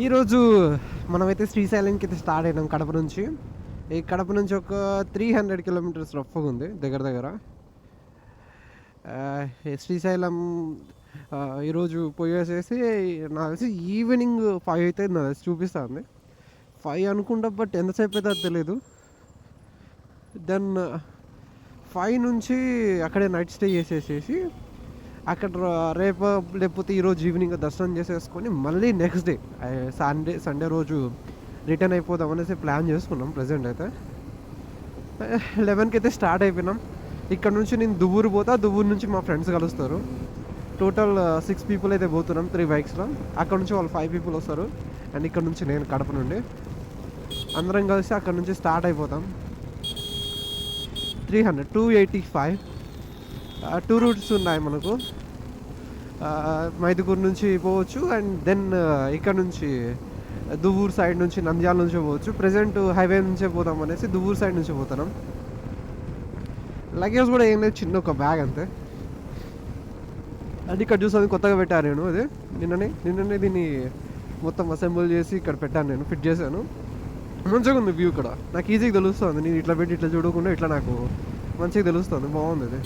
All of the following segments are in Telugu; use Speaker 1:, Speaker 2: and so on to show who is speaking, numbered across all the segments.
Speaker 1: ఈరోజు మనమైతే శ్రీశైలంకి అయితే స్టార్ట్ అయినాం కడప నుంచి. ఈ కడప నుంచి ఒక 300 కిలోమీటర్స్ రఫ్గా ఉంది దగ్గర దగ్గర. ఈ శ్రీశైలం ఈరోజు పోయేసేసి నాకు తెలిసి ఈవినింగ్ 5 అయితే నాకు తెలిసి చూపిస్తుంది. 5 అనుకుంటా, బట్ ఎంతసేపు అయితే అది తెలియదు. దెన్ 5 నుంచి అక్కడే నైట్ స్టే చేసేసేసి అక్కడ రేపు లేకపోతే ఈరోజు ఈవినింగ్ దర్శనం చేసేసుకొని మళ్ళీ నెక్స్ట్ డే సండే రోజు రిటర్న్ అయిపోదాం అనేసి ప్లాన్ చేసుకున్నాం. ప్రజెంట్ అయితే 11కి అయితే స్టార్ట్ అయిపోయినాం. ఇక్కడ నుంచి నేను దువ్వూరు పోతా, దువ్వూరు నుంచి మా ఫ్రెండ్స్ కలుస్తారు. టోటల్ 6 పీపుల్ అయితే పోతున్నాం 3 బైక్స్లో. అక్కడ నుంచి వాళ్ళు 5 పీపుల్ వస్తారు. అండ్ ఇక్కడ నుంచి నేను కడప నుండి అందరం కలిసి అక్కడ నుంచి స్టార్ట్ అయిపోతాం. 285 2 రూట్స్ ఉన్నాయి మనకు. మైదుకూరు నుంచి పోవచ్చు, అండ్ దెన్ ఇక్కడ నుంచి దువ్వూరు సైడ్ నుంచి నంద్యాల నుంచి పోవచ్చు. ప్రజెంట్ హైవే నుంచే పోతాం అనేసి దువ్వూరు సైడ్ నుంచి పోతున్నాం. లగేజ్ కూడా ఏం లేదు, చిన్న ఒక బ్యాగ్ అంతే. అది ఇక్కడ చూసాను, కొత్తగా పెట్టాను నేను. అదే నిన్ననే దీన్ని మొత్తం అసెంబుల్ చేసి ఇక్కడ పెట్టాను, నేను ఫిట్ చేశాను. మంచిగా ఉంది వ్యూ ఇక్కడ, నాకు ఈజీగా తెలుస్తుంది. నేను ఇట్లా పెట్టి ఇట్లా చూడకుండా ఇట్లా నాకు మంచిగా తెలుస్తుంది, బాగుంది. అది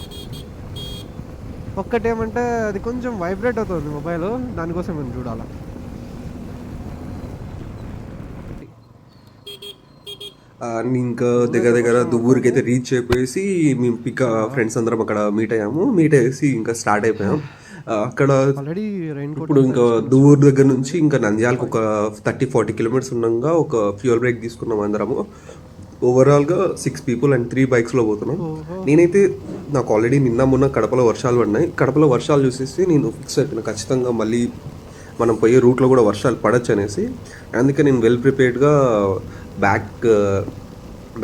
Speaker 1: ఒక్కటేమంటే అది కొంచెం వైబ్రేట్ అవుతుంది మొబైల్, దానికోసం మేము చూడాలి.
Speaker 2: ఇంకా దగ్గర దగ్గర దువ్వూరికి అయితే రీచ్ అయిపోయేసి మేము ఫ్రెండ్స్ అందరం అక్కడ మీట్ అయ్యేసి ఇంకా స్టార్ట్ అయిపోయాం. అక్కడ ఇప్పుడు ఇంకా దువ్వూరు దగ్గర నుంచి ఇంకా నంద్యాలకు ఒక 30-40 కిలోమీటర్స్ ఉండగా ఒక ఫ్యూయల్ బ్రేక్ తీసుకున్నాం అందరము. ఓవరాల్గా 6 పీపుల్ అండ్ 3 బైక్స్లో పోతున్నాం. నేనైతే నాకు ఆల్రెడీ నిన్న మొన్న కడపలో వర్షాలు పడినాయి. కడపలో వర్షాలు చూసేసి నేను ఫిక్స్ అయిపోయినా, ఖచ్చితంగా మళ్ళీ మనం పోయే రూట్లో కూడా వర్షాలు పడచ్చు అనేసి. అందుకే నేను వెల్ ప్రిపేర్డ్గా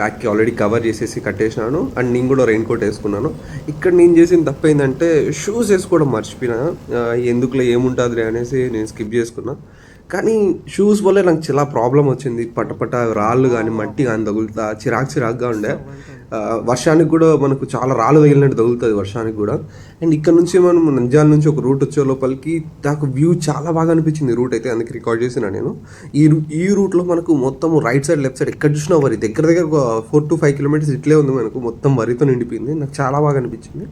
Speaker 2: బ్యాక్కి ఆల్రెడీ కవర్ చేసేసి కట్టేసినాను. అండ్ నేను కూడా రెయిన్ కోట్ వేసుకున్నాను. ఇక్కడ నేను చేసిన తప్పు ఏంటంటే షూస్ వేసుకోవడం మర్చిపోయినా. ఎందుకులో ఏముంటుంది అనేసి నేను స్కిప్ చేసుకున్నా. కానీ షూస్ వల్లే నాకు చాలా ప్రాబ్లం వచ్చింది. పటపట రాళ్ళు కానీ మట్టి కానీ తగులుతా చిరాకుగా ఉండే. వర్షానికి కూడా మనకు చాలా రాళ్ళు తగిలినట్టు తగులుతుంది వర్షానికి కూడా. అండ్ ఇక్కడ నుంచి మనం నంద్యాల నుంచి ఒక రూట్ వచ్చే లోపలికి నాకు వ్యూ చాలా బాగా అనిపించింది రూట్ అయితే, అందుకే రికార్డ్ చేసిన నేను. ఈ రూట్లో మనకు మొత్తం రైట్ సైడ్ లెఫ్ట్ సైడ్ ఎక్కడ చూసినా వరి, దగ్గర దగ్గర 4-5 కిలోమీటర్స్ ఇట్లే ఉంది మనకు, మొత్తం వరితో నిండిపోయింది. నాకు చాలా బాగా అనిపించింది.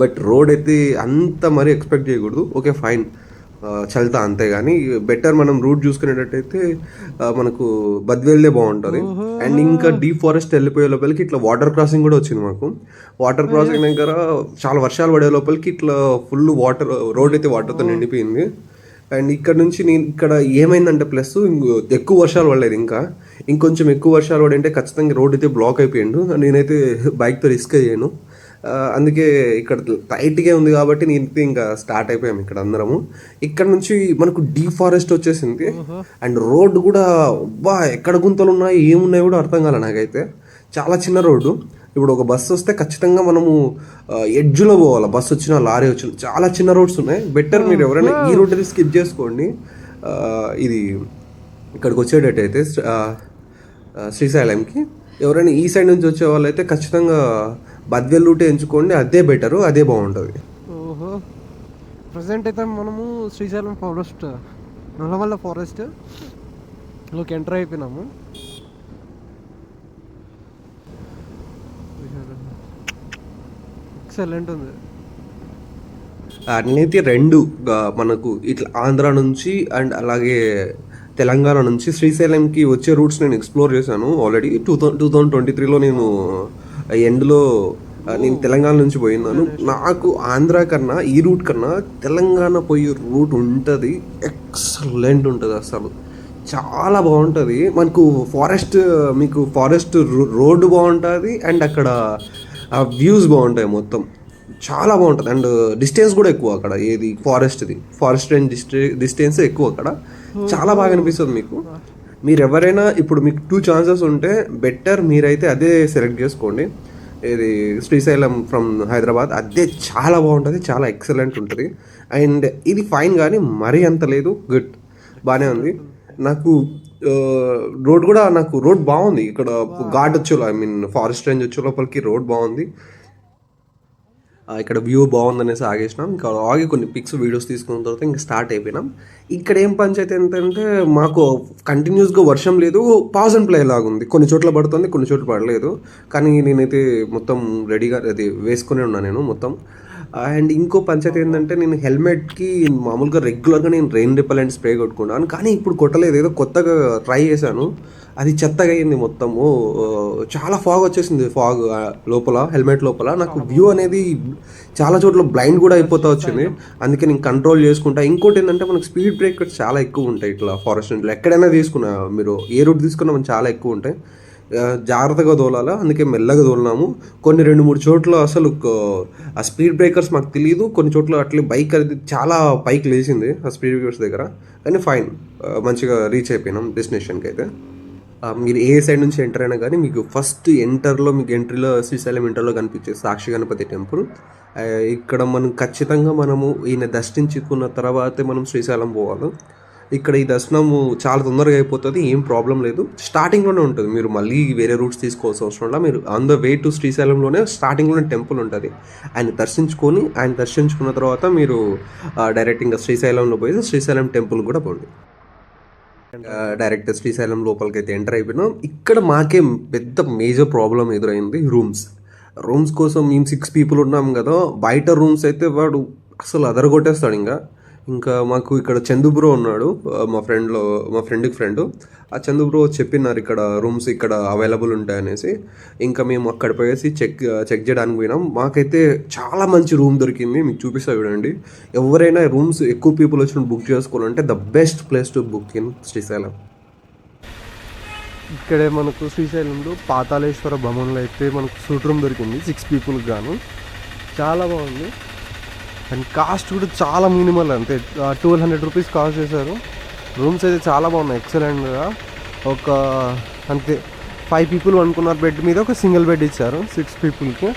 Speaker 2: బట్ రోడ్ అయితే అంత మరీ ఎక్స్పెక్ట్ చేయకూడదు. ఓకే ఫైన్, చల్తా అంతే. కానీ బెటర్ మనం రూట్ చూసుకునేటట్టయితే మనకు బద్వేల్దే బాగుంటుంది. అండ్ ఇంకా డీప్ ఫారెస్ట్ వెళ్ళిపోయే లోపలికి ఇట్లా వాటర్ క్రాసింగ్ కూడా వచ్చింది మాకు. వాటర్ క్రాసింగ్ దగ్గర చాలా వర్షాలు పడే లోపలికి ఇట్లా ఫుల్ వాటర్, రోడ్ అయితే వాటర్తో నిండిపోయింది. అండ్ ఇక్కడ నుంచి నేను ఇక్కడ ఏమైందంటే ప్లస్ ఎక్కువ వర్షాలు పడలేదు. ఇంకొంచెం ఎక్కువ వర్షాలు పడింటే ఖచ్చితంగా రోడ్ అయితే బ్లాక్ అయిపోయిండు. నేనైతే బైక్తో రిస్క్ అయ్యాను. అందుకే ఇక్కడ టైట్గా ఉంది కాబట్టి నేను ఇంకా స్టార్ట్ అయిపోయాము ఇక్కడ అందరము. ఇక్కడ నుంచి మనకు డీప్ ఫారెస్ట్ వచ్చేసింది. అండ్ రోడ్డు కూడా ఎక్కడ గుంతలు ఉన్నాయి ఏమున్నాయి కూడా అర్థం కాలే నాకైతే. చాలా చిన్న రోడ్డు. ఇప్పుడు ఒక బస్సు వస్తే ఖచ్చితంగా మనము ఎడ్జ్లో పోవాలి, బస్సు వచ్చినా లారీ వచ్చినా. చాలా చిన్న రోడ్స్ ఉన్నాయి. బెటర్ మీరు ఎవరైనా ఈ రోడ్ స్కిప్ చేసుకోండి. ఇది ఇక్కడికి వచ్చేటట్టయితే శ్రీశైలంకి ఎవరైనా ఈ సైడ్ నుంచి వచ్చే వాళ్ళు అయితే ఖచ్చితంగా బద్వేల్ రూటే ఎంచుకోండి. అదే బెటరు, అదే బాగుంటుంది.
Speaker 1: ఓహో, ప్రజెంట్ అయితే మనము శ్రీశైలం ఫారెస్ట్, నల్లమల్ల ఫారెస్ట్ లోకి ఎంటర్ అయిపోయినాము. ఎక్సలెంట్ ఉంది.
Speaker 2: అన్నైతే రెండు మనకు ఇట్లా ఆంధ్ర నుంచి అండ్ అలాగే తెలంగాణ నుంచి శ్రీశైలంకి వచ్చే రూట్స్ నేను ఎక్స్ప్లోర్ చేశాను ఆల్రెడీ. 2023లో నేను ఎండ్లో నేను తెలంగాణ నుంచి పోయినాను. నాకు ఆంధ్ర కన్నా ఈ రూట్ కన్నా తెలంగాణ పోయే రూట్ ఉంటుంది, ఎక్సలెంట్ ఉంటుంది. అసలు చాలా బాగుంటుంది. మనకు మీకు ఫారెస్ట్ రోడ్డు బాగుంటుంది. అండ్ అక్కడ వ్యూస్ బాగుంటాయి, మొత్తం చాలా బాగుంటుంది. అండ్ డిస్టెన్స్ కూడా ఎక్కువ అక్కడ. ఏది ఫారెస్ట్ అండ్ డిస్టెన్స్ ఎక్కువ అక్కడ. చాలా బాగా అనిపిస్తుంది మీకు. మీరు ఎవరైనా ఇప్పుడు మీకు 2 ఛాన్సెస్ ఉంటే బెటర్ మీరైతే అదే సెలెక్ట్ చేసుకోండి. ఇది శ్రీశైలం ఫ్రమ్ హైదరాబాద్, అదే చాలా బాగుంటుంది, చాలా ఎక్సలెంట్ ఉంటుంది. అండ్ ఇది ఫైన్ కానీ మరీ అంత లేదు, గుడ్, బాగానే ఉంది. నాకు రోడ్ బాగుంది. ఇక్కడ ఘాట్ వచ్చే ఫారెస్ట్ రేంజ్ వచ్చే లోపలికి రోడ్ బాగుంది. ఇక్కడ వ్యూ బాగుందనేసి ఆగేసినాం. ఇంకా ఆగి కొన్ని పిక్స్ వీడియోస్ తీసుకున్న తర్వాత ఇంకా స్టార్ట్ అయిపోయినాం. ఇక్కడ ఏం పంచాయతీ ఏంటంటే మాకు కంటిన్యూస్గా వర్షం లేదు, పాజ్ అండ్ ప్లే లాగా ఉంది. కొన్ని చోట్ల పడుతుంది, కొన్ని చోట్ల పడలేదు. కానీ నేనైతే మొత్తం రెడీగా అది వేసుకునే ఉన్నాను నేను మొత్తం. అండ్ ఇంకో పంచాయతీ ఏంటంటే నేను హెల్మెట్కి మామూలుగా రెగ్యులర్గా నేను రెయిన్ రిపెలెంట్ స్ప్రే కొట్టుకుంటాను, కానీ ఇప్పుడు కొట్టలేదు. ఏదో కొత్తగా ట్రై చేశాను, అది చెత్తగా అయింది మొత్తము. చాలా ఫాగ్ వచ్చేసింది, ఫాగ్ లోపల హెల్మెట్ లోపల. నాకు వ్యూ అనేది చాలా చోట్ల బ్లైండ్ కూడా అయిపోతూ వచ్చింది. అందుకే నేను కంట్రోల్ చేసుకుంటా. ఇంకోటి ఏంటంటే మనకు స్పీడ్ బ్రేకర్స్ చాలా ఎక్కువ ఉంటాయి ఇట్లా ఫారెస్ట్ లో. ఎక్కడైనా తీసుకున్నా, మీరు ఏ రూట్ తీసుకున్నా మనకు చాలా ఎక్కువ ఉంటాయి. జాగ్రత్తగా తోలాలా, అందుకే మెల్లగా తోలినాము. కొన్ని 2-3 చోట్ల అసలు ఆ స్పీడ్ బ్రేకర్స్ మాకు తెలియదు. కొన్ని చోట్ల అట్లే బైక్ అది చాలా పైకి లేచింది ఆ స్పీడ్ బ్రేకర్స్ దగ్గర. కానీ ఫైన్, మంచిగా రీచ్ అయిపోయినాం డెస్టినేషన్కి అయితే. మీరు ఏ సైడ్ నుంచి ఎంటర్ అయినా కానీ మీకు ఫస్ట్ ఎంటర్లో, మీకు ఎంట్రీలో శ్రీశైలం ఎంటర్లో కనిపించే సాక్షి గణపతి టెంపుల్. ఇక్కడ మనం ఖచ్చితంగా మనము ఈయన దర్శించుకున్న తర్వాతే మనం శ్రీశైలం పోవాలి. ఇక్కడ ఈ దర్శనము చాలా తొందరగా అయిపోతుంది, ఏం ప్రాబ్లం లేదు. స్టార్టింగ్లోనే ఉంటుంది, మీరు మళ్ళీ వేరే రూట్స్ తీసుకోవాల్సిన అవసరం లేదు. మీరు ఆన్ ద వే టు శ్రీశైలంలోనే స్టార్టింగ్లోనే టెంపుల్ ఉంటుంది. ఆయన దర్శించుకున్న తర్వాత మీరు డైరెక్ట్ ఇంకా శ్రీశైలంలో పోయి శ్రీశైలం టెంపుల్ కూడా పోండి. డైరెక్ట్ శ్రీశైలం లోపలికి అయితే ఎంటర్ అయిపోయినాం. ఇక్కడ మాకే పెద్ద మేజర్ ప్రాబ్లం ఎదురైంది, రూమ్స్ కోసం. మేము 6 people ఉన్నాం కదా, బయట రూమ్స్ అయితే వాడు అసలు అదరగొట్టేస్తాడు. ఇంకా మాకు ఇక్కడ చందు బ్రో ఉన్నాడు, మా ఫ్రెండ్కి ఫ్రెండ్. ఆ చందు బ్రో చెప్పినారు ఇక్కడ రూమ్స్ ఇక్కడ అవైలబుల్ ఉంటాయనేసి. ఇంకా మేము అక్కడ పోయేసి చెక్ చేయడానికి పోయినాం. మాకైతే చాలా మంచి రూమ్ దొరికింది, మీకు చూపిస్తా చూడండి. ఎవరైనా రూమ్స్ ఎక్కువ పీపుల్ వచ్చి బుక్ చేసుకోవాలంటే the best place to book in Srisailam.
Speaker 1: ఇక్కడే మనకు శ్రీశైలంలో పాతాళేశ్వర భవన్లో అయితే మనకు సూట్ రూమ్ దొరికింది 6 peopleకి గాను. చాలా బాగుంది. అండ్ కాస్ట్ కూడా చాలా మినిమల్, అంతే 1200 rupees కాస్ట్ చేశారు. రూమ్స్ అయితే చాలా బాగున్నాయి, ఎక్సలెంట్గా. ఒక అంతే 5 people అనుకున్నారు. బెడ్ మీద ఒక సింగిల్ బెడ్ ఇచ్చారు 6 peopleకి.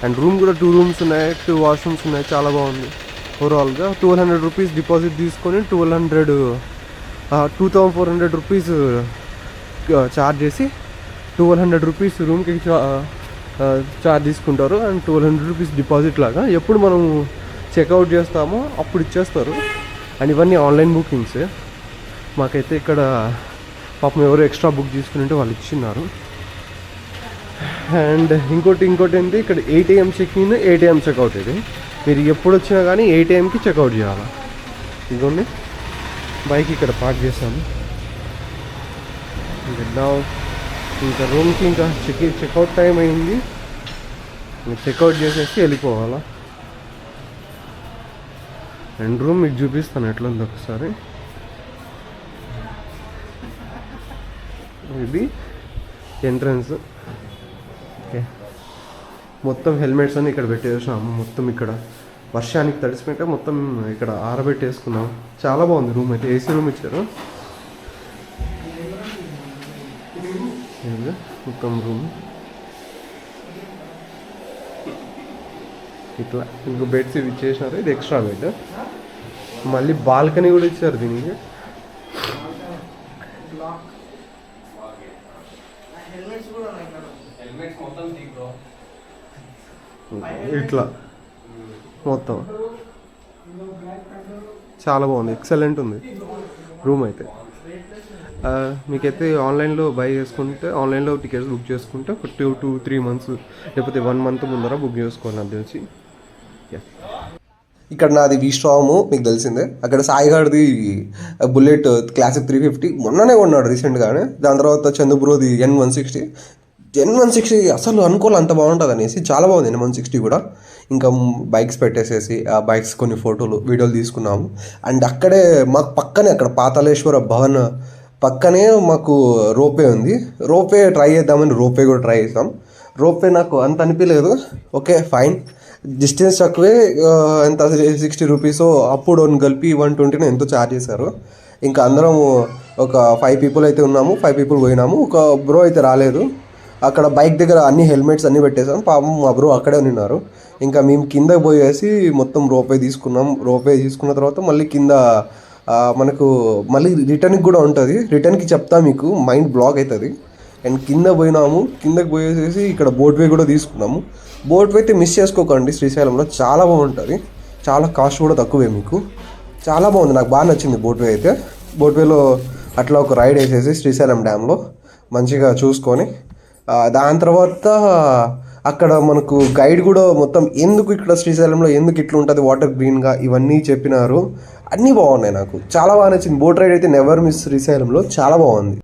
Speaker 1: అండ్ రూమ్ కూడా 2 rooms ఉన్నాయి, 2 washrooms ఉన్నాయి. చాలా బాగుంది. ఓవరాల్గా 1200 rupees డిపాజిట్ తీసుకొని 2400 rupees ఛార్జ్ చేసి 1200 rupees రూమ్కి ఛార్జ్ తీసుకుంటారు. అండ్ 1200 rupees డిపాజిట్ లాగా ఎప్పుడు మనం చెక్అవుట్ చేస్తామో అప్పుడు ఇచ్చేస్తారు. అండ్ ఇవన్నీ ఆన్లైన్ బుకింగ్స్. మాకైతే ఇక్కడ పాపం ఎవరు ఎక్స్ట్రా బుక్ చేసుకుని వాళ్ళు ఇచ్చిన్నారు. అండ్ ఇంకోటి ఏంటి, ఇక్కడ 8 AM చెక్-ఇన్, 8 AM చెక్అవుట్. ఇది మీరు ఎప్పుడు వచ్చినా కానీ 8 AMకి చెక్అవుట్ చేయాలి. ఇదిగోండి, బైక్ ఇక్కడ పార్క్ చేశాను. ఇంకా రూమ్కి ఇంకా చెక్అవుట్ టైం అయింది, చెక్అవుట్ చేసేసి వెళ్ళిపోవాలా. అండ్ రూమ్ మీకు చూపిస్తాను ఎట్లుంది ఒకసారి. ఇది ఎంట్రన్స్. ఓకే, మొత్తం హెల్మెట్స్ అని ఇక్కడ పెట్టేసాము. మొత్తం ఇక్కడ వర్షానికి తడిసిపోయింటే మొత్తం ఇక్కడ ఆరబెట్టేసుకున్నాం. చాలా బాగుంది రూమ్ అయితే, ఏసీ రూమ్ ఇచ్చారు. మొత్తం రూమ్ ఇట్లా. ఇంకో బెడ్స్ ఇవి ఇచ్చేసినారు, ఇది ఎక్స్ట్రా బెడ్. మళ్ళీ బాల్కనీ కూడా ఇచ్చారు దీనికి. ఇట్లా మొత్తం చాలా బాగుంది, ఎక్సలెంట్ ఉంది రూమ్ అయితే. మీకైతే ఆన్లైన్లో బై చేసుకుంటే, ఆన్లైన్లో టికెట్స్ బుక్ చేసుకుంటే ఒక 2-3 months లేకపోతే 1 month ముందర బుక్ చేసుకోవాలి నాకు తెలిసి.
Speaker 2: ఇక్కడ నాది V-Strom, మీకు తెలిసిందే. అక్కడ సాయిగాడిది బుల్లెట్ క్లాసిక్ 350 మొన్ననే కొన్నాడు రీసెంట్గానే. దాని తర్వాత చందుబ్రోది N160 అసలు అనుకోవాలి అంత బాగుంటుంది అనేసి. చాలా బాగుంది N160 కూడా. ఇంకా బైక్స్ పెట్టేసేసి ఆ బైక్స్ కొన్ని ఫోటోలు వీడియోలు తీసుకున్నాము. అండ్ అక్కడే మాకు పక్కనే, అక్కడ పాతాళేశ్వర భవన్ పక్కనే మాకు రోపే ఉంది. రోపే ట్రై చేద్దామని రోపే కూడా ట్రై చేసాం. రోపే నాకు అంత అనిపించలేదు. ఓకే ఫైన్, డిస్టెన్స్ తక్కువే. ఎంత 60 rupees, అప్పుడు కలిపి 120 ఎంతో ఛార్జ్ చేశారు. ఇంకా అందరం ఒక 5 people అయితే ఉన్నాము, 5 people పోయినాము. ఒక బ్రో అయితే రాలేదు. అక్కడ బైక్ దగ్గర అన్ని హెల్మెట్స్ అన్నీ పెట్టేసాం. పాపం మా బ్రో అక్కడే ఉన్నారు. ఇంకా మేము కింద పోయేసి మొత్తం రోపే తీసుకున్నాం. రోపే తీసుకున్న తర్వాత మళ్ళీ కింద మనకు మళ్ళీ రిటర్న్కి కూడా ఉంటుంది. రిటర్న్కి చెప్తా, మీకు మైండ్ బ్లాక్ అవుతుంది. అండ్ కింద పోయినాము. కిందకి పోయేసేసి ఇక్కడ బోట్ వే కూడా తీసుకున్నాము. బోట్ వే అయితే మిస్ చేసుకోకండి. శ్రీశైలంలో చాలా బాగుంటుంది, చాలా కాస్ట్ కూడా తక్కువే మీకు. చాలా బాగుంది, నాకు బాగా నచ్చింది బోట్ వే అయితే. బోట్ వేలో అట్లా ఒక రైడ్ వేసేసి శ్రీశైలం డ్యామ్లో మంచిగా చూసుకొని దాని తర్వాత అక్కడ మనకు గైడ్ కూడా మొత్తం ఎందుకు ఇక్కడ శ్రీశైలంలో ఎందుకు ఇట్లా ఉంటుంది వాటర్ గ్రీన్గా ఇవన్నీ చెప్పినారు. అన్నీ బాగున్నాయి, నాకు చాలా బాగా నచ్చింది. బోట్ రైడ్ అయితే నెవర్ మిస్, శ్రీశైలంలో చాలా బాగుంది.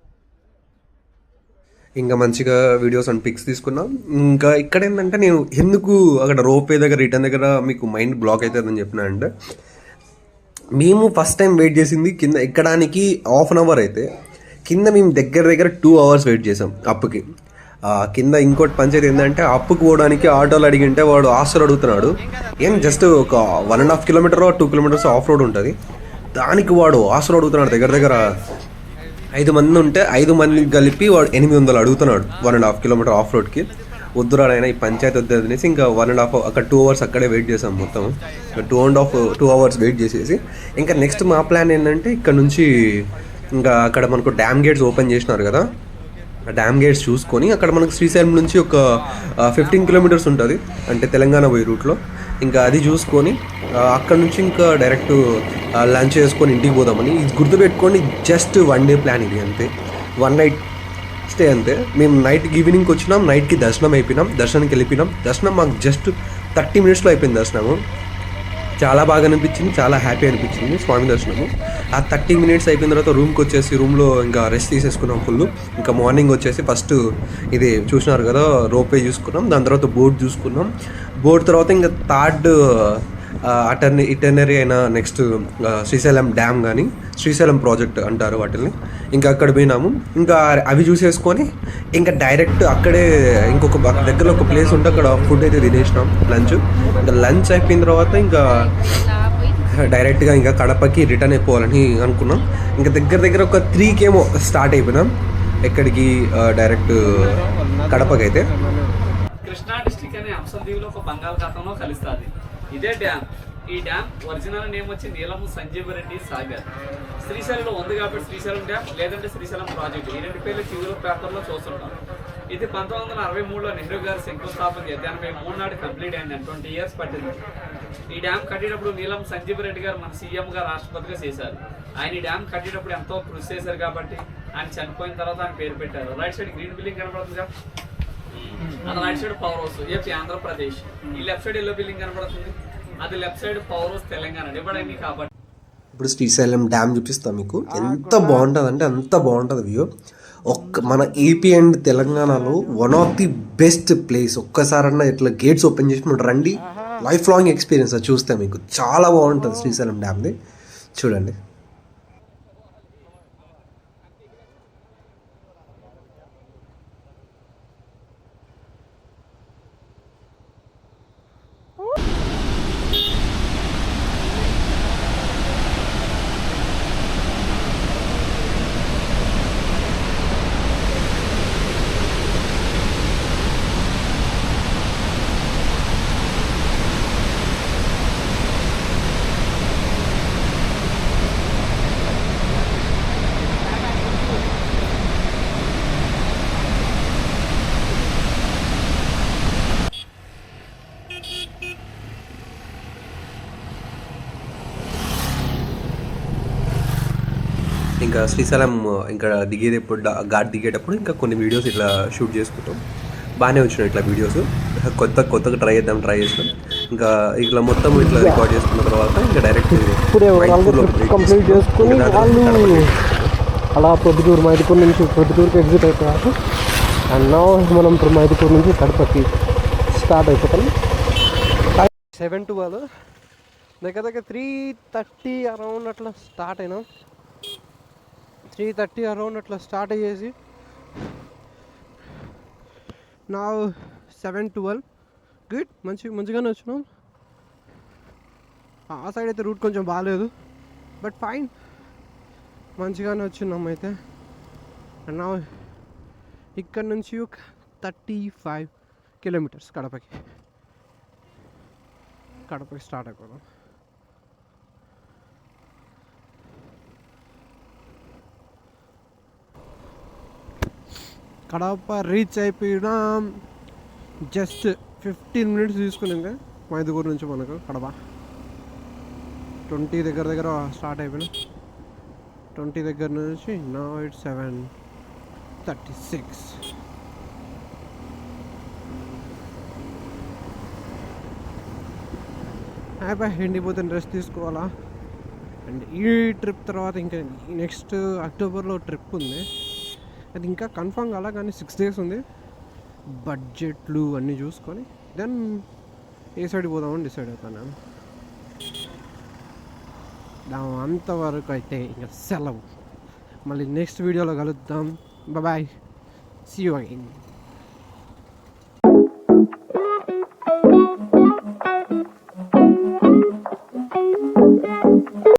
Speaker 2: ఇంకా మంచిగా వీడియోస్ అండ్ పిక్స్ తీసుకున్నాం. ఇంకా ఇక్కడ ఏంటంటే నేను ఎందుకు అక్కడ రోపే దగ్గర రిటర్న్ దగ్గర మీకు మైండ్ బ్లాక్ అవుతుందని చెప్పినా అంటే, మేము ఫస్ట్ టైం వెయిట్ చేసింది కింద ఎక్కడానికి హాఫ్ అన్ అవర్ అయితే, కింద మేము దగ్గర దగ్గర 2 hours వెయిట్ చేసాం అప్పుకి. కింద ఇంకోటి పంచాయతీ ఏంటంటే, అప్పుకి పోవడానికి ఆటోలు అడిగింటే వాడు ఆస్తులు అడుగుతున్నాడు. ఏం జస్ట్ ఒక 1.5 kilometers 2 kilometers ఆఫ్ రోడ్ ఉంటుంది, దానికి వాడు ఆస్తులు అడుగుతున్నాడు. దగ్గర దగ్గర 5 మంది ఉంటే 5 మందికి కలిపి వాడు 800 అడుగుతున్నాడు 1.5 kilometers ఆఫ్ రోడ్కి. వద్దురాడైనా ఈ పంచాయతీ వద్దు అనేసి ఇంకా 1.5 అక్కడ 2 hours అక్కడే వెయిట్ చేసాం. మొత్తం 2 hours వెయిట్ చేసేసి ఇంకా నెక్స్ట్ మా ప్లాన్ ఏంటంటే, ఇక్కడ నుంచి ఇంకా అక్కడ మనకు డ్యామ్ గేట్స్ ఓపెన్ చేసినారు కదా, ఆ డ్యామ్ గేట్స్ చూసుకొని అక్కడ మనకు శ్రీశైలం నుంచి ఒక 15 kilometers ఉంటుంది, అంటే తెలంగాణ పోయే రూట్లో. ఇంకా అది చూసుకొని అక్కడ నుంచి ఇంకా డైరెక్ట్ లంచ్ చేసుకొని ఇంటికి పోదామని. ఇది గుర్తుపెట్టుకోండి, జస్ట్ 1 day ప్లాన్ ఇది, అంతే. 1 night స్టే అంతే. మేము ఈవినింగ్కి వచ్చినాం, నైట్కి దర్శనం అయిపోయినాం, దర్శనానికి వెళ్ళిపోయినాం. దర్శనం మాకు జస్ట్ 30 minutesలో అయిపోయింది దర్శనము. చాలా బాగా అనిపించింది, చాలా హ్యాపీ అనిపించింది స్వామి దర్శనము. ఆ 30 minutes అయిపోయిన తర్వాత రూమ్కి వచ్చేసి రూమ్లో ఇంకా రెస్ట్ తీసేసుకున్నాం ఫుల్. ఇంకా మార్నింగ్ వచ్చేసి ఫస్ట్ ఇది చూసినారు కదా రోపే చూసుకున్నాం, దాని తర్వాత బోట్ చూసుకున్నాం. బోట్ తర్వాత ఇంకా థర్డ్ ఇటర్నరీ అయిన నెక్స్ట్ శ్రీశైలం డ్యామ్ కానీ శ్రీశైలం ప్రాజెక్ట్ అంటారు వాటిని. ఇంకా అక్కడ పోయినాము. ఇంకా అవి చూసేసుకొని ఇంకా డైరెక్ట్ అక్కడే ఇంకొక దగ్గరలో ఒక ప్లేస్ ఉంటే అక్కడ ఫుడ్ అయితే తినేసినాం లంచ్. ఇంకా లంచ్ అయిపోయిన తర్వాత ఇంకా డైరెక్ట్గా ఇంకా కడపకి రిటర్న్ అయిపోవాలని అనుకున్నాం. ఇంకా దగ్గర దగ్గర ఒక 3 ఏమో స్టార్ట్ అయిపోయినాం. ఎక్కడికి డైరెక్ట్ కడపకి అయితే.
Speaker 3: కృష్ణా డిస్టిక్ అనే అంశద్వీపులో ఒక బంగాళాఖాతంలో కలుస్తుంది ఇదే డ్యామ్. ఈ డ్యామ్ ఒరిజినల్ నేమ్ వచ్చి నీలము సంజీవరెడ్డి సాగర్. శ్రీశైలంలో ఉంది కాబట్టి శ్రీశైలం డ్యామ్, లేదంటే శ్రీశైలం ప్రాజెక్ట్, ఈ 2 పేర్లు టీవీలో పేపర్లో చూస్తుంటాం. ఇది 1963లో నెహ్రూ గారు శంకుస్థాపన చేసి 83 నాడు కంప్లీట్ అయింది. 20 years పట్టింది. ఈ డ్యామ్ కట్టేటప్పుడు నీలం సంజీవరెడ్డి గారు మన సీఎంగా రాష్ట్రపతిగా చేశారు. ఆయన ఈ డ్యామ్ కట్టేటప్పుడు ఎంతో కృషి చేశారు కాబట్టి ఆయన చనిపోయిన తర్వాత ఆయన పేరు పెట్టారు. రైట్ సైడ్ గ్రీన్ బిల్డింగ్ కనబడుతుంది కదా, అది right side power house AP Andhra Pradesh. ఈ లెఫ్ట్ సైడ్ ఎల్లో బిల్డింగ్ కనబడుతుంది, అది left side power house Telangana. ఇవ్వడానికి కాబట్టి
Speaker 2: ఇప్పుడు శ్రీశైలం డ్యామ్ చూపిస్తాం మీకు. ఎంత బాగుంటుంది అంటే అంత బాగుంటుంది వ్యూ. మన ఏపీ అండ్ తెలంగాణలో one of the best place. ఒక్కసారన్నా ఇట్లా గేట్స్ ఓపెన్ చేసి రండి, లైఫ్ లాంగ్ ఎక్స్పీరియన్స్ అది చూస్తే మీకు చాలా బాగుంటుంది శ్రీశైలం డ్యామ్ది. చూడండి. ఇంకా శ్రీశైలం ఇంకా దిగేటప్పుడు ఘాట్ దిగేటప్పుడు ఇంకా కొన్ని వీడియోస్ ఇట్లా షూట్ చేసుకుంటాం. బాగానే వచ్చినాయి ఇట్లా వీడియోస్. కొత్తగా ట్రై చేసినాం. ఇంకా ఇట్లా మొత్తం ఇట్లా రికార్డ్ చేసుకున్న తర్వాత ఇంకా డైరెక్ట్
Speaker 1: కంప్లీట్ చేసుకుని వాళ్ళు అలా ప్రొద్దుటూరుకి ఎగ్జిట్ అయిపోయారు. అండ్ నౌ మనం మైదుకూరు నుంచి కడపకి స్టార్ట్ అయిపోతాం. 7-12 దగ్గర దగ్గర 3:30 అరౌండ్ అట్లా స్టార్ట్ అయినాం. 3:30 అరౌండ్ అట్లా స్టార్ట్ అయ్యేసి నా 7-12 గుడ్ మంచిగానే వచ్చినాం. ఆ సైడ్ అయితే రూట్ కొంచెం బాగాలేదు, బట్ ఫైన్, మంచిగానే వచ్చినాం అయితే. నా ఇక్కడ నుంచి ఒక 35 kilometers కడపకి స్టార్ట్ అయిపోదాం. కడప రీచ్ అయిపోయినాం. జస్ట్ 15 minutes తీసుకుని ఇంకా మైదుగూరు నుంచి మనకు కడప 20 దగ్గర స్టార్ట్ అయిపోయినా 20 దగ్గర నుంచి నా ఇట్ 7:36. అయిపోయి ఎండిపోతే రెస్ట్ తీసుకోవాలా. అండ్ ఈ ట్రిప్ తర్వాత ఇంకా నెక్స్ట్ అక్టోబర్లో ట్రిప్ ఉంది, అది ఇంకా కన్ఫర్మ్ కాలా కానీ 6 days ఉంది. బడ్జెట్లు అన్నీ చూసుకొని దెన్ ఏ సైడ్ పోదామని డిసైడ్ అవుతాను. అంతవరకు అయితే ఇంకా సెలవు. మళ్ళీ నెక్స్ట్ వీడియోలో కలుద్దాం. Bye, see you again.